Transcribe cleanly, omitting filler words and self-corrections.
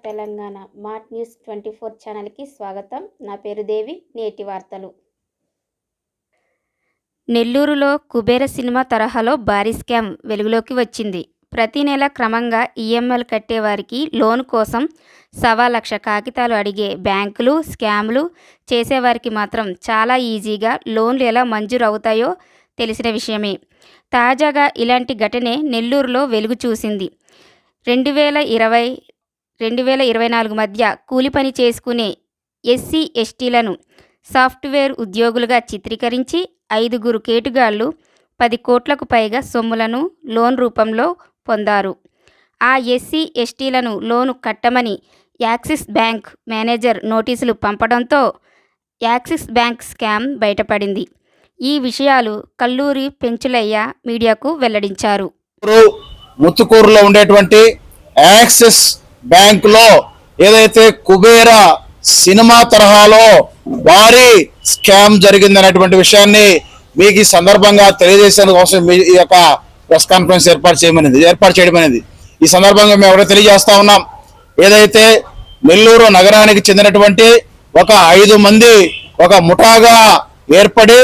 Telangana mart news 24 ఛానల్కి స్వాగతం. నా పేరు దేవి. నేటి వార్తలు. నెల్లూరులో కుబేర సినిమా తరహాలో భారీ స్కామ్ వెలుగులోకి వచ్చింది. ప్రతి నెల క్రమంగా ఈఎంఐలు కట్టేవారికి లోన్ కోసం 1,00,000 కాగితాలు అడిగే బ్యాంకులు, స్కామ్లు చేసేవారికి మాత్రం చాలా ఈజీగా లోన్లు ఎలా మంజూరు అవుతాయో తెలిసిన విషయమే. తాజాగా ఇలాంటి ఘటనే నెల్లూరులో వెలుగు చూసింది. 2020-2024 మధ్య కూలి పని చేసుకునే ఎస్సీ ఎస్టీలను సాఫ్ట్వేర్ ఉద్యోగులుగా చిత్రీకరించి 5 కేటుగాళ్లు 10 కోట్లకు పైగా సొమ్ములను లోన్ రూపంలో పొందారు. ఆ ఎస్సీ ఎస్టీలను లోను కట్టమని యాక్సిస్ బ్యాంక్ మేనేజర్ నోటీసులు పంపడంతో యాక్సిస్ బ్యాంక్ స్కామ్ బయటపడింది. ఈ విషయాలు కల్లూరి పెంచులయ్య మీడియాకు వెల్లడించారు. ముత్తుకూరులో ఉండేటువంటి యాక్సిస్ బ్యాంకులో ఏదైతే కుబేర సినిమా తరహాలో భారీ స్కామ్ జరిగిందనేటువంటి విషయాన్ని మీకు ఈ సందర్భంగా తెలియజేసేందుకు కోసం ఈ యొక్క ప్రెస్ కాన్ఫరెన్స్ ఏర్పాటు చేయడం అనేది ఈ సందర్భంగా మేము ఎవరో తెలియజేస్తా ఉన్నాం. ఏదైతే నెల్లూరు నగరానికి చెందినటువంటి ఒక 5 మంది ఒక ముఠాగా ఏర్పడి